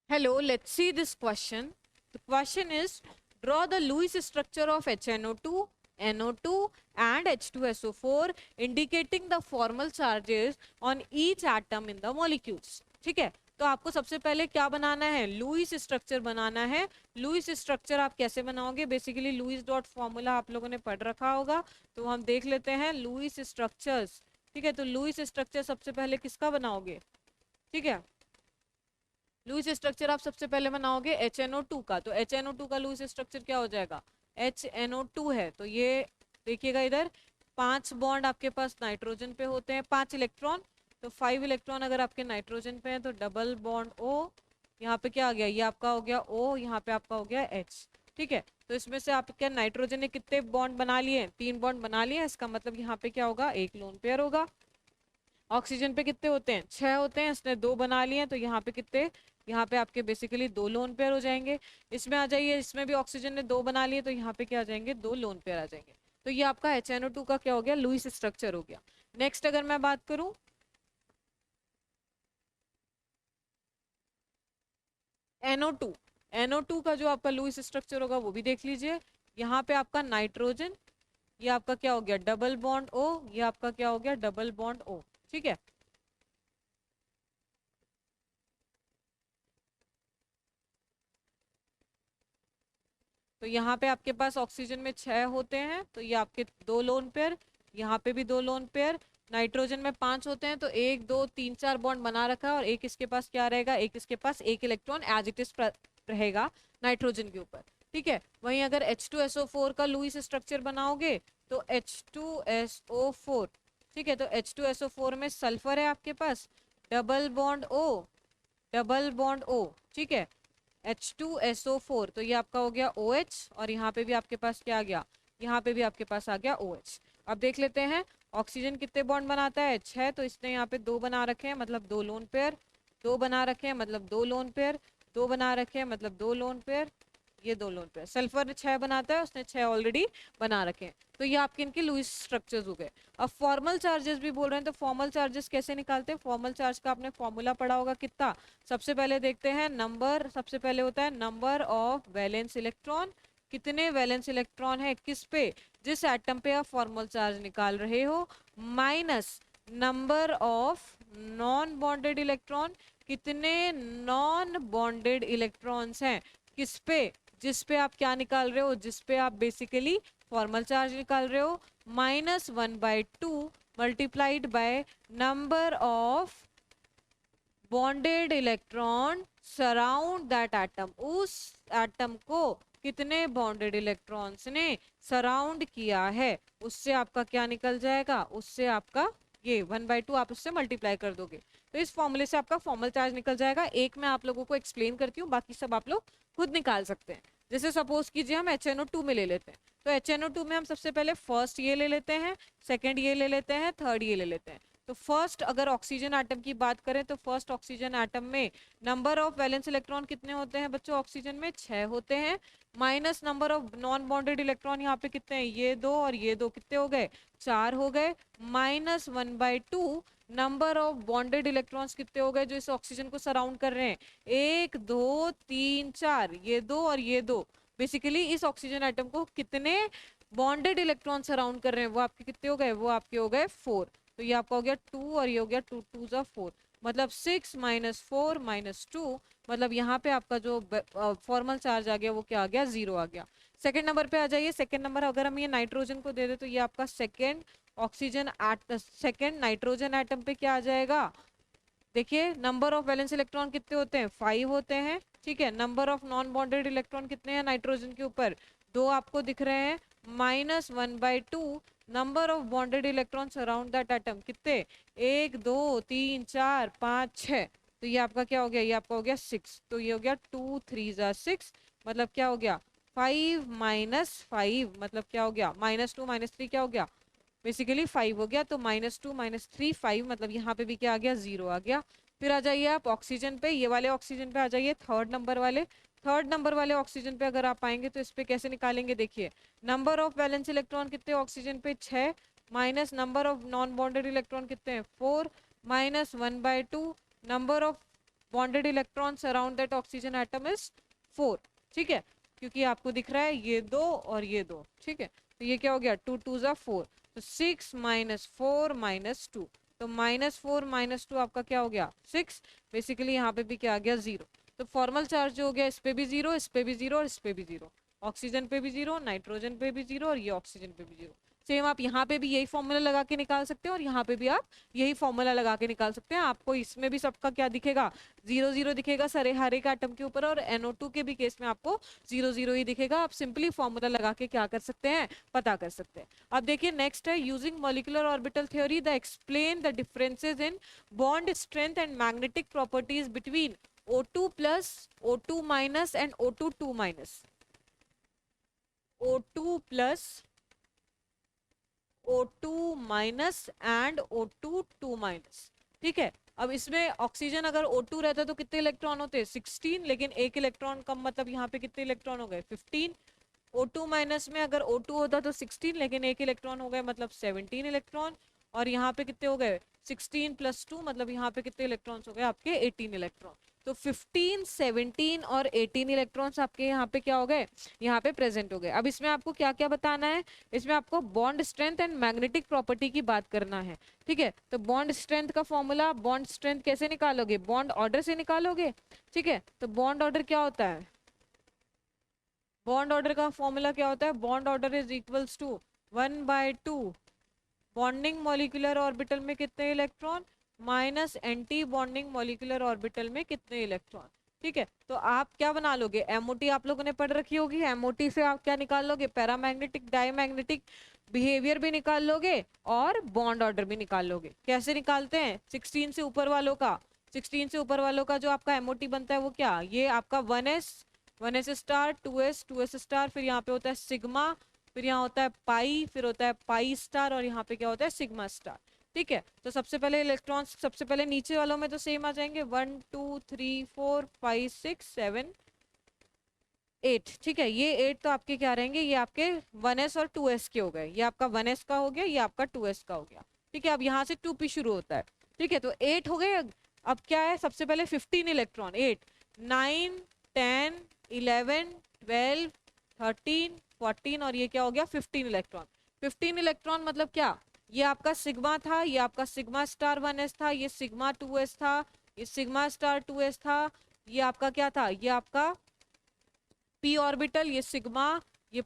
Hello, let's see this question. The question is, draw the Lewis structure of HNO2, NO2 and H2SO4 indicating the formal charges on each atom in the molecules. ठीक है, तो आपको सबसे पहले क्या बनाना है, Lewis structure बनाना है। Lewis structure आप कैसे बनाओगे, बेसिकली लुईस डॉट फॉर्मूला आप लोगों ने पढ़ रखा होगा, तो हम देख लेते हैं लुईस स्ट्रक्चर्स। ठीक है, तो लुईस स्ट्रक्चर सबसे पहले किसका बनाओगे, ठीक है, लुईस स्ट्रक्चर आप सबसे पहले बनाओगे HNO2 का। तो HNO2 का लुईस स्ट्रक्चर क्या हो जाएगा, HNO2 है तो ये देखिएगा इधर 5 बॉन्ड आपके पास नाइट्रोजन पे होते हैं, 5 इलेक्ट्रॉन, तो 5 इलेक्ट्रॉन अगर आपके नाइट्रोजन पे हैं तो डबल बॉन्ड O, यहाँ पे क्या आ गया, ये आपका हो गया O, यहाँ पे आपका हो गया H। ठीक है, तो इसमें से आपके नाइट्रोजन ने कितने बॉन्ड बना लिए, 3 बॉन्ड बना लिए, इसका मतलब यहाँ पे क्या होगा, एक लोन पेयर होगा। ऑक्सीजन पे कितने होते हैं, 6 होते हैं, इसने 2 बना लिए तो यहाँ पे कितने, यहाँ पे आपके बेसिकली 2 लोन पेयर हो जाएंगे। इसमें आ जाइए, इसमें भी ऑक्सीजन ने 2 बना लिए तो यहाँ पे क्या आ जाएंगे, 2 लोन पेयर आ जाएंगे। तो ये आपका HNO2 का क्या हो गया, लुईस स्ट्रक्चर हो गया। नेक्स्ट अगर मैं बात करूं NO2, NO2 का जो आपका लुईस स्ट्रक्चर होगा वो भी देख लीजिए। यहाँ पे आपका नाइट्रोजन, ये आपका क्या हो गया, डबल बॉन्ड O, ये आपका क्या हो गया, डबल बॉन्ड O। ठीक है, तो यहाँ पे आपके पास ऑक्सीजन में 6 होते हैं तो ये आपके 2 लोन पेयर, यहाँ पे भी 2 लोन पेयर, नाइट्रोजन में 5 होते हैं तो 1 2 3 4 बॉन्ड बना रखा है, और एक इसके पास क्या रहेगा, एक इसके पास एक इलेक्ट्रॉन एज इट इज रहेगा नाइट्रोजन के ऊपर। ठीक है, वहीं अगर H2SO4 का लुईस स्ट्रक्चर बनाओगे तो H2SO4, ठीक है, तो H2SO4 में सल्फर है आपके पास, double bond O, double bond O। ठीक है, H2SO4 तो ये आपका हो गया OH, और यहाँ पे भी आपके पास क्या आ गया, यहाँ पे भी आपके पास आ गया OH। अब देख लेते हैं ऑक्सीजन कितने बॉन्ड बनाता है, 6, तो इसने यहाँ पे 2 बना रखे हैं मतलब 2 लोन पेयर, 2 बना रखे हैं मतलब 2 लोन पेयर, 2 बना रखे हैं मतलब 2 लोन पेयर, ये 2 लोन पेयर। सल्फर 6 बनाता है, उसने 6 ऑलरेडी बना रखे हैं, तो ये आपके इनके लुईस स्ट्रक्चर्स हो गए। अब फॉर्मल चार्जेस भी बोल रहे हैं, तो फॉर्मल चार्जेस कैसे निकालते हैं, फॉर्मल चार्ज का आपने फॉर्मूला पढ़ा होगा कितना, सबसे पहले देखते हैं नंबर, सबसे पहले होता है नंबर ऑफ वैलेंस इलेक्ट्रॉन, कितने वैलेंस इलेक्ट्रॉन है किस पे, जिस एटम पे आप फॉर्मल चार्ज निकाल रहे हो, minus number of non bonded electron, कितने नॉन बॉन्डेड इलेक्ट्रॉन्स हैं किस पे, जिस पे आप क्या निकाल रहे हो, जिस पे आप बेसिकली फॉर्मल चार्ज निकाल रहे हो, -1/2 multiplied by number of bonded electron surround that atom, उस एटम को कितने बॉन्डेड इलेक्ट्रॉन्स ने सराउंड किया है, उससे आपका क्या निकल जाएगा, उससे आपका ये 1/2 आप उससे मल्टीप्लाई कर दोगे, तो इस फॉर्मूले से आपका फॉर्मल चार्ज निकल जाएगा। एक मैं आप लोगों को एक्सप्लेन करती हूँ, बाकी सब आप लोग खुद निकाल सकते हैं। जैसे सपोज कीजिए हम HNO2 में ले लेते हैं, तो HNO2 में हम सबसे पहले फर्स्ट ये ले लेते हैं, सेकेंड ये ले लेते हैं, थर्ड ये ले लेते हैं। तो फर्स्ट अगर ऑक्सीजन एटम की बात करें तो फर्स्ट ऑक्सीजन एटम में नंबर ऑफ वैलेंस इलेक्ट्रॉन कितने होते हैं बच्चों, ऑक्सीजन में 6 होते हैं, minus number of non bonded electron यहाँ पे कितने हैं, ये 2 और ये 2 कितने हो गए, 4 हो गए, -1/2 नंबर ऑफ बॉन्डेड इलेक्ट्रॉन्स कितने हो गए जो इस ऑक्सीजन को सराउंड कर रहे हैं, 1 2 3 4, ये 2 और ये 2, बेसिकली इस ऑक्सीजन एटम को कितने बॉन्डेड इलेक्ट्रॉन सराउंड कर रहे हैं वो आपके कितने हो गए, वो आपके हो गए 4। तो ये आपका हो गया 2 और ये हो गया 2 2 जा 4, मतलब 6 - 4 - 2, मतलब यहाँ पे आपका जो फॉर्मल चार्ज आ गया वो क्या आ गया, 0 आ गया। सेकंड नंबर पे आ जाइए, सेकंड नंबर अगर हम ये नाइट्रोजन को दे दे तो ये आपका second oxygen second nitrogen atom पे क्या आ जाएगा, देखिए नंबर ऑफ वैलेंस इलेक्ट्रॉन कितने होते हैं, 5 होते हैं। ठीक है, number of non bonded electron कितने हैं नाइट्रोजन के ऊपर, 2 आपको दिख रहे हैं, -1/2 number of bonded electron around that atom कितने, 1 2 3 4 5 6, तो ये आपका क्या हो गया, ये आपका हो गया 6, तो ये हो गया 2 3 जा 6, मतलब क्या हो गया 5 - 5, मतलब क्या हो गया -2 - 3 क्या हो गया, बेसिकली 5 हो गया, तो -2 - 3 5, मतलब यहाँ पे भी क्या आ गया, 0 आ गया। फिर आ जाइए आप ऑक्सीजन पे, ये वाले ऑक्सीजन पे आ जाइए, थर्ड नंबर वाले, थर्ड नंबर वाले ऑक्सीजन पे अगर आप आएंगे तो इस पे कैसे निकालेंगे, देखिए नंबर ऑफ वैलेंस इलेक्ट्रॉन कितने ऑक्सीजन पे 6, minus number of non bonded electron कितने हैं 4, -1/2 number of bonded electrons around that oxygen atom is 4, ठीक है, क्योंकि आपको दिख रहा है ये 2 और ये 2, ठीक है, तो ये क्या हो गया 2 2 जा 4, तो 6 - 4 - 2, तो -4 - 2 आपका क्या हो गया 6, बेसिकली यहाँ पे भी क्या आ गया 0, तो फॉर्मल चार्ज जो हो गया इस पे भी 0, इस पे भी 0 और इस पे भी 0, ऑक्सीजन पे भी 0, नाइट्रोजन पे भी 0 और ये ऑक्सीजन पे भी 0। सेम आप यहाँ पे भी यही फॉर्मूला लगा के निकाल सकते हैं और यहाँ पे भी आप यही फॉर्मूला लगा के निकाल सकते हैं। आपको इसमें भी सबका क्या दिखेगा 0 0 दिखेगा सारे हर एक एटम के ऊपर, और NO2 के भी केस में आपको 0 0 ही दिखेगा। आप सिंपली फॉर्मूला लगा के क्या कर सकते हैं पता कर सकते हैं। अब देखिए नेक्स्ट है using molecular orbital theory the explain the differences in bond strength and magnetic properties between O2 plus O2 minus and O2 2 minus, O2 plus O2 minus and O2 2 minus, ठीक है। अब इसमें ऑक्सीजन अगर O2 रहता तो कितने electron होते 16, लेकिन एक इलेक्ट्रॉन कम, मतलब यहाँ पे कितने इलेक्ट्रॉन हो गए 15। O2 माइनस में अगर O2 होता तो 16, लेकिन एक इलेक्ट्रॉन हो गए मतलब 17 इलेक्ट्रॉन, और यहाँ पे कितने हो गए 16 + 2, मतलब यहाँ पे कितने इलेक्ट्रॉन्स हो गए आपके 18 इलेक्ट्रॉन। तो 15 17 और 18 इलेक्ट्रॉन्स आपके यहाँ पे क्या हो गए यहाँ पे प्रेजेंट हो गए। अब इसमें आपको क्या क्या बताना है, इसमें आपको bond strength and magnetic property की बात करना है, ठीक है। तो बॉन्ड स्ट्रेंथ का फॉर्मूला, बॉन्ड स्ट्रेंथ कैसे निकालोगे बॉन्ड ऑर्डर से निकालोगे, ठीक है। तो बॉन्ड ऑर्डर क्या होता है, बॉन्ड ऑर्डर का फॉर्मूला क्या होता है, bond order is equals to 1/2 bonding molecular orbital में कितने electron minus anti bonding molecular orbital में कितने इलेक्ट्रॉन, ठीक है। तो आप क्या बना लोगे, एमओटी आप लोगों ने पढ़ रखी होगी, एमओटी से आप क्या निकाल लोगे पैरामैग्नेटिक डायमैग्नेटिक बिहेवियर भी निकाल लोगे और बॉन्ड ऑर्डर भी निकाल लोगे। कैसे निकालते हैं, 16 से ऊपर वालों का, 16 से ऊपर वालों का जो आपका एमओटी बनता है वो क्या, ये आपका 1s स्टार 2s स्टार, फिर यहाँ पे होता है सिग्मा, फिर यहाँ होता है पाई, फिर होता है पाई स्टार, और यहाँ पे क्या होता है सिग्मा स्टार, ठीक है। तो सबसे पहले इलेक्ट्रॉन्स सबसे पहले नीचे वालों में तो सेम आ जाएंगे 1 2 3 4 5 6 7 8, ठीक है। ये 8 तो आपके क्या रहेंगे, ये आपके 1s और 2s के हो गए, ये आपका 1s का हो गया, ये आपका 2s का हो गया, ठीक है। अब यहाँ से 2p शुरू होता है, ठीक है। तो 8 हो गए। अब क्या है, सबसे पहले 15 इलेक्ट्रॉन, 8 9 10 11 12 13 14 और ये क्या हो गया 15 इलेक्ट्रॉन। 15 इलेक्ट्रॉन मतलब क्या, ये आपका सिग्मा था, ये आपका सिग्मा स्टार 1s था, ये सिग्मा 2s था, ये सिग्मा स्टार 2s था, ये आपका क्या था, ये आपका p ऑर्बिटल, ये सिग्मा, ये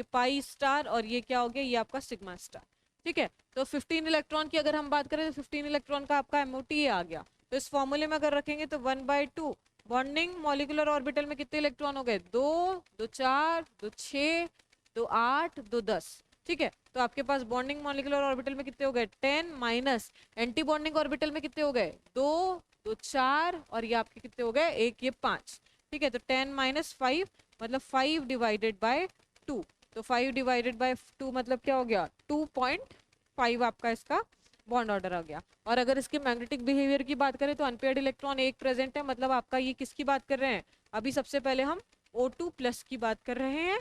पाई स्टार, और ये क्या हो गया ये आपका सिग्मा स्टार, ठीक है। तो 15 इलेक्ट्रॉन की अगर हम बात करें तो 15 इलेक्ट्रॉन का आपका एमओटी आ गया। तो इस फॉर्मूले में अगर रखेंगे तो 1/2 बॉन्डिंग मॉलिक्यूलर ऑर्बिटल में कितने इलेक्ट्रॉन हो गए 2 2 4 2 6 2 8 2 10, ठीक है। तो आपके पास बॉन्डिंग मॉलिक्यूलर ऑर्बिटल में कितने हो गए 10 माइनस एंटी बॉन्डिंग ऑर्बिटल में कितने हो गए 2 2 4 और ये आपके कितने हो गए एक ये 5, ठीक है। तो 10 - 5 मतलब 5 डिवाइडेड बाय 2, तो 5 डिवाइडेड बाय 2 मतलब क्या हो गया 2.5 आपका इसका बॉन्ड ऑर्डर आ गया। और अगर इसके मैग्नेटिक बिहेवियर की बात करें तो अनपेयर्ड इलेक्ट्रॉन एक प्रेजेंट है, मतलब आपका ये किसकी बात कर रहे हैं, अभी सबसे पहले हम O2+ की बात कर रहे हैं,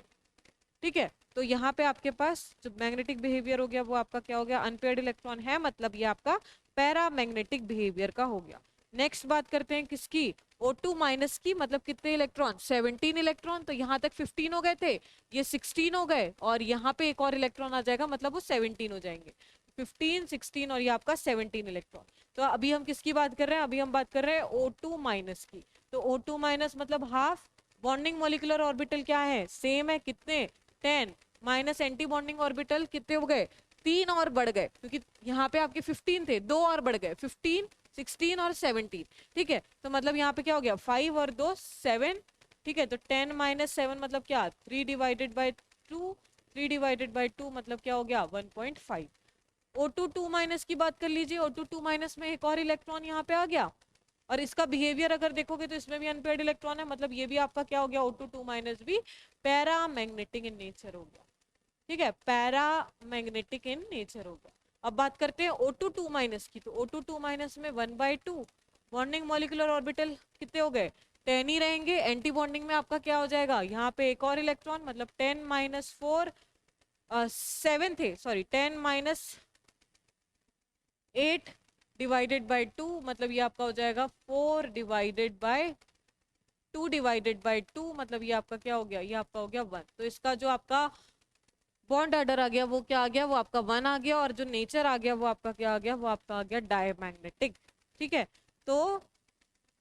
ठीक है। तो यहाँ पे आपके पास जो मैग्नेटिक बिहेवियर हो गया वो आपका क्या हो गया अनपेयर्ड इलेक्ट्रॉन है, मतलब ये आपका पैरामैग्नेटिक बिहेवियर का हो गया। नेक्स्ट बात करते हैं किसकी, O2- की, मतलब कितने इलेक्ट्रॉन 17 इलेक्ट्रॉन, तो यहाँ तक 15 हो गए थे, ये 16 हो गए और यहाँ पे एक और इलेक्ट्रॉन आ जाएगा मतलब वो 17 हो जाएंगे, 15 16 और ये आपका 17 इलेक्ट्रॉन। तो अभी हम किसकी बात कर रहे हैं, अभी हम बात कर रहे हैं O2- की। तो O2- मतलब हाफ, बॉन्डिंग मॉलिक्यूलर ऑर्बिटल क्या है सेम है, कितने 10 माइनस एंटी बॉन्डिंग ऑर्बिटल कितने हो गए 3 और बढ़ गए, क्योंकि यहाँ पे आपके 15 थे 2 और बढ़ गए 15 16 और 17, ठीक है। तो मतलब यहाँ पे क्या हो गया 5 और 2 7, ठीक है। तो 10 - 7 मतलब क्या 3 डिवाइडेड बाई 2, 3 डिवाइडेड बाई 2 मतलब क्या हो गया 1.5। O2 - की बात कर लीजिए, O2 - में एक और इलेक्ट्रॉन यहाँ पे आ गया, और इसका बिहेवियर अगर देखोगे तो इसमें भी अनपेयर्ड इलेक्ट्रॉन है, मतलब ये भी आपका क्या हो गया O2 - भी पैरामैग्नेटिक इन नेचर हो गया, ठीक है, पैरामैग्नेटिक इन नेचर हो गया। अब बात करते हैं O2 - की, तो O2 - में 1/2 बॉन्डिंग मॉलिक्यूलर ऑर्बिटल कितने हो गए 10 ही रहेंगे, एंटी बॉन्डिंग में आपका क्या हो जाएगा यहाँ पे एक और इलेक्ट्रॉन, मतलब 10 - 4 7 थे, सॉरी 10 - 8 डिवाइडेड बाय 2, मतलब ये आपका हो जाएगा 4 डिवाइडेड बाय 2 डिवाइडेड बाय 2, मतलब ये आपका क्या हो गया, ये आपका हो गया 1। तो इसका जो आपका बॉन्ड ऑर्डर आ गया वो क्या आ गया, वो आपका 1 आ गया, और जो नेचर आ गया वो आपका क्या आ गया, वो आपका आ गया डायमैग्नेटिक। ठीक है, तो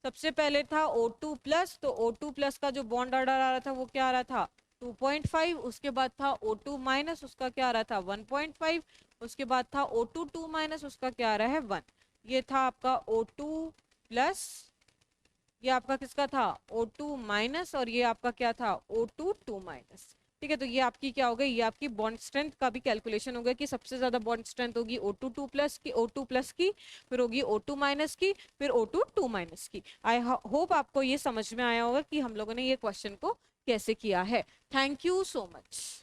सबसे पहले था O2 प्लस, तो O2 प्लस का जो बॉन्ड ऑर्डर आ रहा था वो क्या आ रहा था 2.5, उसके बाद था O2 माइनस, उसका क्या आ रहा था 1.5, उसके बाद था O2 2 माइनस, उसका क्या आ रहा है 1। ये था आपका O2 प्लस, ये आपका किसका था O2 माइनस, और ये आपका क्या था O2 2 माइनस। ठीक है, तो ये आपकी क्या हो गई, ये आपकी बॉन्ड स्ट्रेंथ का भी कैलकुलेशन हो गया कि सबसे ज्यादा बॉन्ड स्ट्रेंथ होगी O2 2 प्लस की, O2 प्लस की, फिर होगी O2 माइनस की, फिर O2 2 माइनस की। आई होप आपको ये समझ में आया होगा कि हम लोगों ने ये क्वेश्चन को कैसे किया है। Thank you so much.